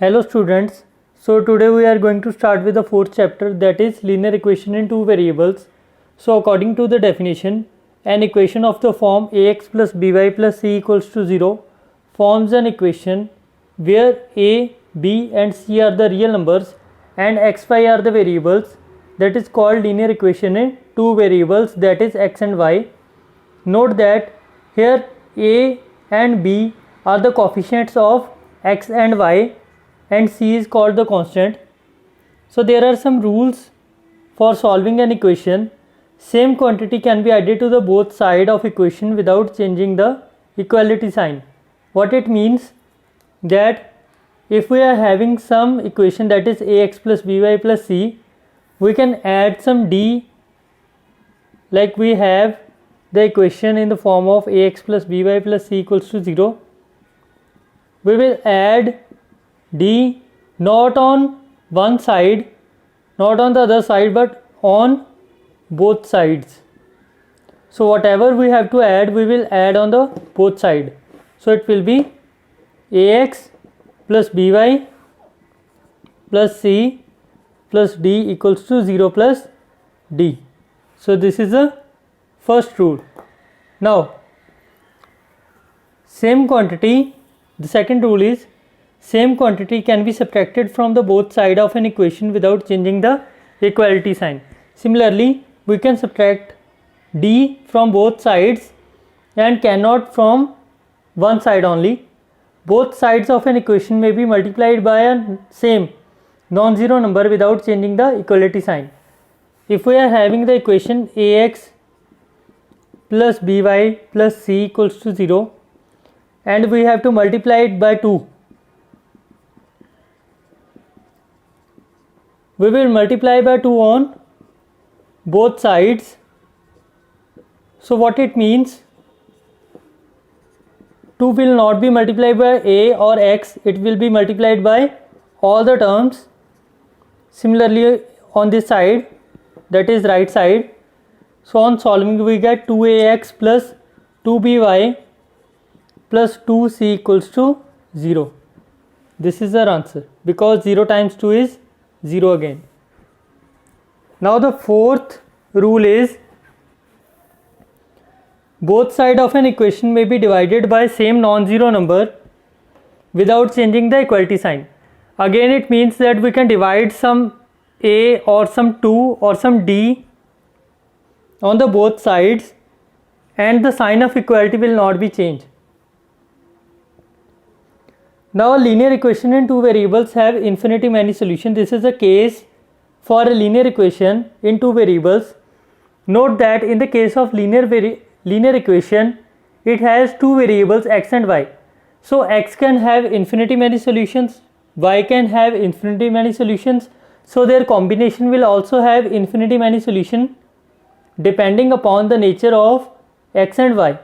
Hello students, so today we are going to start with the fourth chapter, that is linear equation in two variables. So according to the definition, an equation of the form ax plus by plus c equals to 0 forms an equation where a, b and c are the real numbers and x, y are the variables. That is called linear equation in two variables, that is x and y. Note that here a and b are the coefficients of x and y and c is called the constant. So there are some rules for solving an equation. Same quantity can be added to the both side of equation without changing the equality sign. What it means, that if we are having some equation, that is ax plus by plus c, we can add some d, like we have the equation in the form of ax plus by plus c equals to 0. We will add d not on one side, not on the other side, but on both sides. So whatever we have to add, we will add on the both side. So it will be ax plus by plus c plus d equals to 0 plus d. So this is the first rule. Now same quantity, the second rule is same quantity can be subtracted from the both side of an equation without changing the equality sign. Similarly, we can subtract d from both sides and cannot from one side only. Both sides of an equation may be multiplied by a same non-zero number without changing the equality sign. If we are having the equation ax plus by plus c equals to 0 and we have to multiply it by 2, we will multiply by 2 on both sides. So what it means, 2 will not be multiplied by a or x, it will be multiplied by all the terms. Similarly on this side, that is right side, so on solving we get 2ax plus 2by plus 2c equals to 0. This is our answer, because 0 times 2 is 0 again. Now the fourth rule is both sides of an equation may be divided by same non-zero number without changing the equality sign. Again it means that we can divide some a or some 2 or some d on the both sides and the sign of equality will not be changed. Now a linear equation in two variables have infinity many solutions. This is a case for a linear equation in two variables. Note that in the case of linear equation, it has two variables x and y. So x can have infinity many solutions, y can have infinity many solutions. So their combination will also have infinity many solution depending upon the nature of x and y.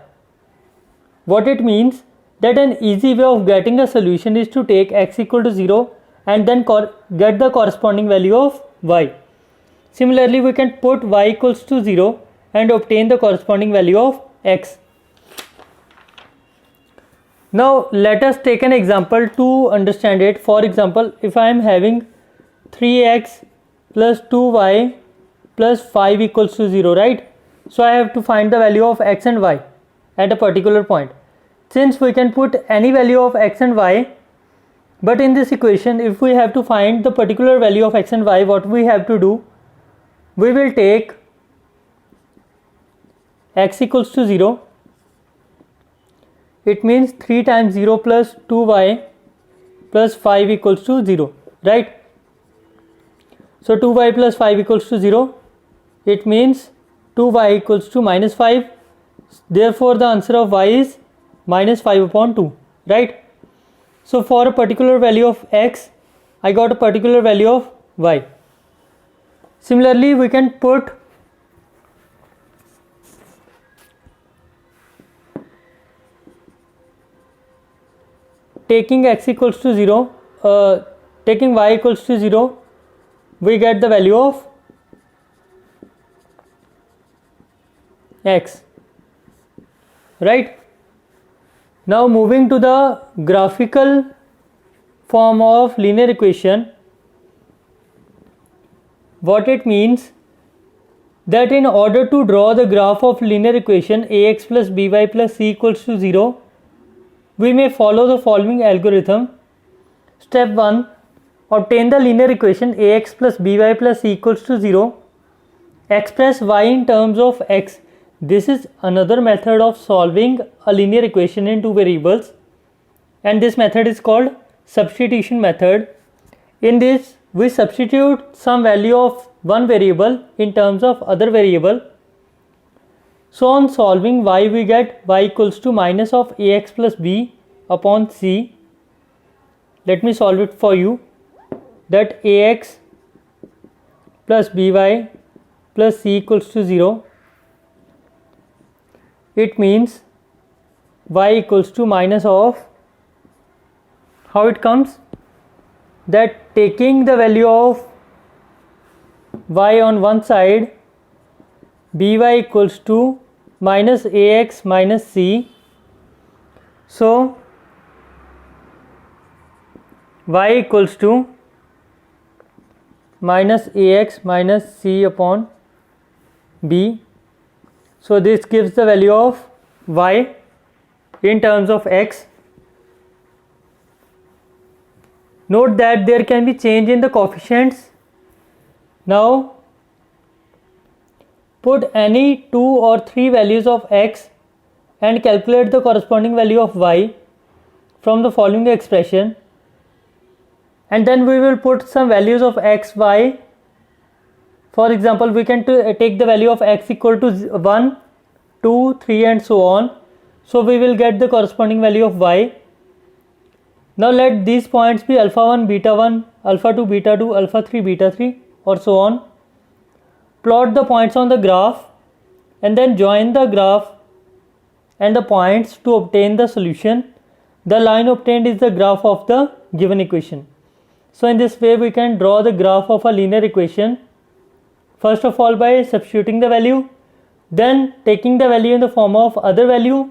What it means, that an easy way of getting a solution is to take x equal to 0 and then get the corresponding value of y. Similarly, we can put y equals to 0 and obtain the corresponding value of x. Now let us take an example to understand it. For example, if I am having 3x plus 2y plus 5 equals to 0, right? So I have to find the value of x and y at a particular point. Since we can put any value of x and y, but in this equation if we have to find the particular value of x and y, what we have to do, we will take x equals to 0, it means 3 times 0 plus 2y plus 5 equals to 0, right? So 2y plus 5 equals to 0, it means 2y equals to minus 5, therefore the answer of y is minus 5 upon 2, right? So for a particular value of x, I got a particular value of y. Similarly, we can put taking x equals to 0, taking y equals to 0, we get the value of x, right? Now moving to the graphical form of linear equation, what it means that in order to draw the graph of linear equation ax plus by plus c equals to 0, we may follow the following algorithm. Step 1. Obtain the linear equation ax plus by plus c equals to 0. Express y in terms of x. This is another method of solving a linear equation in two variables, and this method is called substitution method. In this, we substitute some value of one variable in terms of other variable. So on solving y, we get y equals to minus of ax plus b upon c. Let me solve it for you. That ax plus by plus c equals to 0. It means y equals to minus of, how it comes, that taking the value of y on one side, by equals to minus ax minus c. So y equals to minus ax minus c upon b. So this gives the value of y in terms of x. Note that there can be change in the coefficients. Now put any 2 or 3 values of x and calculate the corresponding value of y from the following expression, and then we will put some values of x, y. For example, we can take the value of x equal to 1, 2, 3 and so on. So we will get the corresponding value of y. Now let these points be alpha 1, beta 1, alpha 2, beta 2, alpha 3, beta 3 or so on. Plot the points on the graph and then join the graph and the points to obtain the solution. The line obtained is the graph of the given equation. So in this way we can draw the graph of a linear equation, first of all by substituting the value, then taking the value in the form of other value,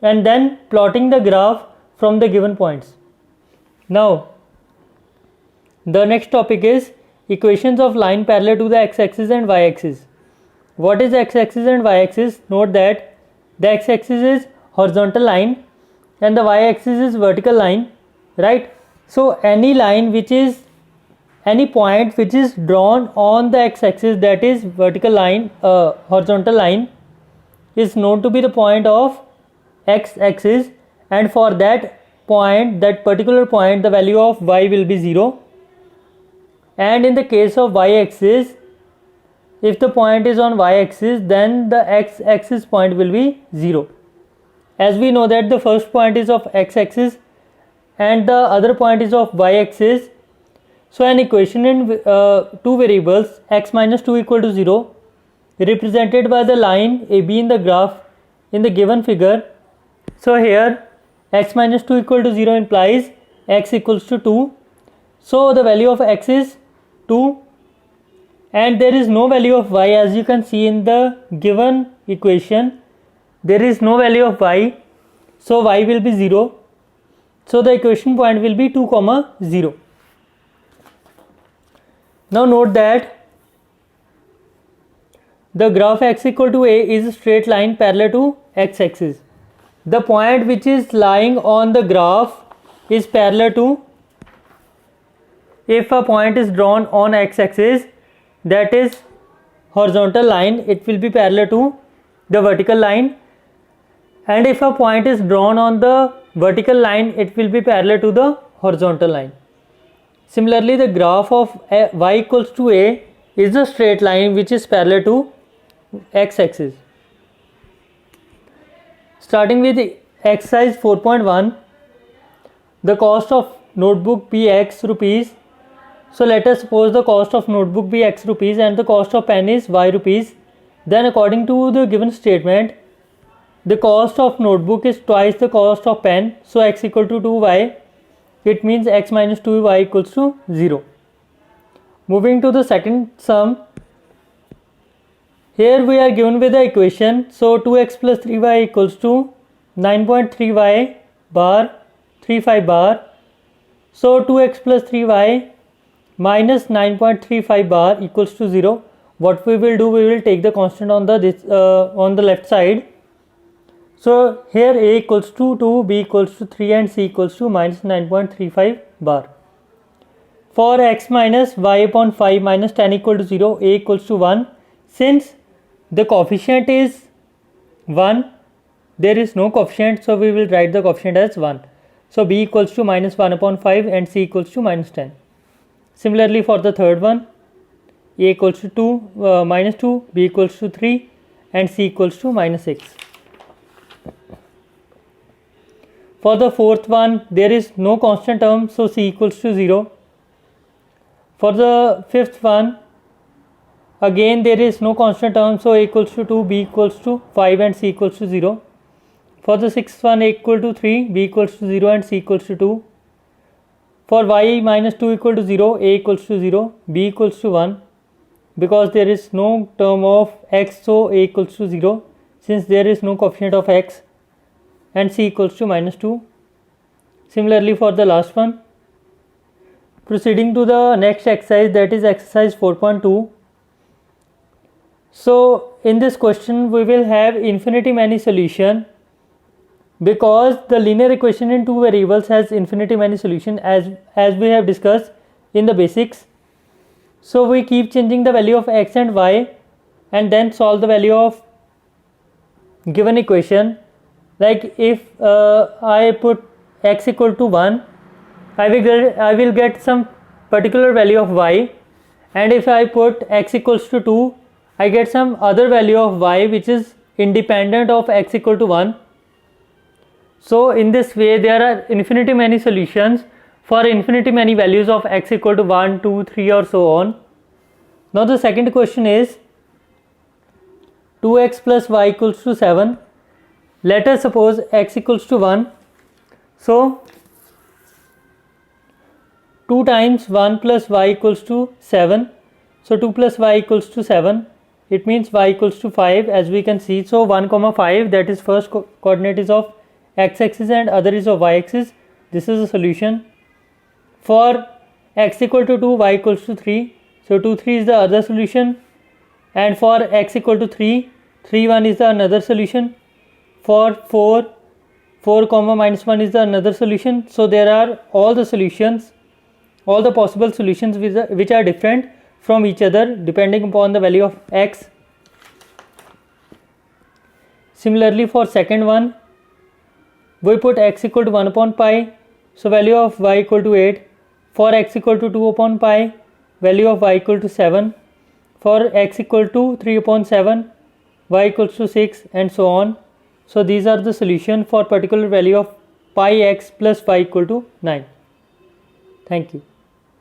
and then plotting the graph from the given points. Now the next topic is equations of line parallel to the x-axis and y-axis. What is x-axis and y-axis? Note that the x-axis is horizontal line and the y-axis is vertical line, right? So any line which is, any point which is drawn on the x-axis, that is vertical line, horizontal line, is known to be the point of x-axis, and for that point, that particular point, the value of y will be 0. And in the case of y-axis, if the point is on y-axis, then the x-axis point will be 0. As we know that the first point is of x-axis and the other point is of y-axis, so an equation in two variables x minus 2 equal to 0 represented by the line AB in the graph in the given figure. So here x minus 2 equal to 0 implies x equals to 2. So the value of x is 2 and there is no value of y, as you can see in the given equation. There is no value of y, so y will be 0. So the equation point will be 2, 0. Now note that the graph x equal to a is a straight line parallel to x-axis. The point which is lying on the graph is parallel to, if a point is drawn on x-axis, that is horizontal line, it will be parallel to the vertical line, and if a point is drawn on the vertical line, it will be parallel to the horizontal line. Similarly, the graph of y equals to a is a straight line which is parallel to x-axis. Starting with exercise 4.1, the cost of notebook be x rupees. So let us suppose the cost of notebook be x rupees and the cost of pen is y rupees. Then according to the given statement, the cost of notebook is twice the cost of pen, so x equal to 2y. It means x minus 2y equals to 0. Moving to the second sum, here we are given with the equation, so 2x plus 3y equals to 9.3y bar 35 bar. So 2x plus 3y minus 9.35 bar equals to 0. What we will do, we will take the constant on the left side. So here a equals to 2, b equals to 3 and c equals to minus 9.35 bar. For x minus y upon 5 minus tan equal to 0, a equals to 1. Since the coefficient is 1, there is no coefficient, so we will write the coefficient as 1. So b equals to minus 1 upon 5 and c equals to minus 10. Similarly for the third one, a equals to 2 minus 2, b equals to 3 and c equals to minus 6. For the fourth one, there is no constant term, so c equals to 0. For the fifth one, again there is no constant term, so a equals to 2, b equals to 5 and c equals to 0. For the sixth one, a equal to 3, b equals to 0 and c equals to 2. For y minus 2 equal to 0, a equals to 0, b equals to 1. Because there is no term of x, so a equals to 0, since there is no coefficient of x, and c equals to minus 2. Similarly for the last one. Proceeding to the next exercise, that is exercise 4.2. So in this question we will have infinity many solution, because the linear equation in two variables has infinity many solution as we have discussed in the basics. So we keep changing the value of x and y and then solve the value of given equation. Like if I put x equal to 1, I will get some particular value of y, and if I put x equals to 2, I get some other value of y which is independent of x equal to 1. So in this way there are infinity many solutions for infinity many values of x equal to 1, 2, 3 or so on. Now the second question is 2x plus y equals to 7. Let us suppose x equals to 1. So 2 times 1 plus y equals to 7. So 2 plus y equals to 7. It means y equals to 5 as we can see. So 1 comma 5, that is first coordinate is of x axis and other is of y axis. This is a solution. For x equal to 2, y equals to 3. So 2, 3 is the other solution. And for x equal to 3, 3, 1 is the another solution. For 4, 4 comma minus 1 is the another solution. So there are all the solutions, all the possible solutions which are different from each other depending upon the value of x. Similarly for second one, we put x equal to 1 upon pi, so value of y equal to 8. For x equal to 2 upon pi, value of y equal to 7. For x equal to 3 upon 7, y equals to 6 and so on. So these are the solution for particular value of pi x plus y equal to 9. Thank you.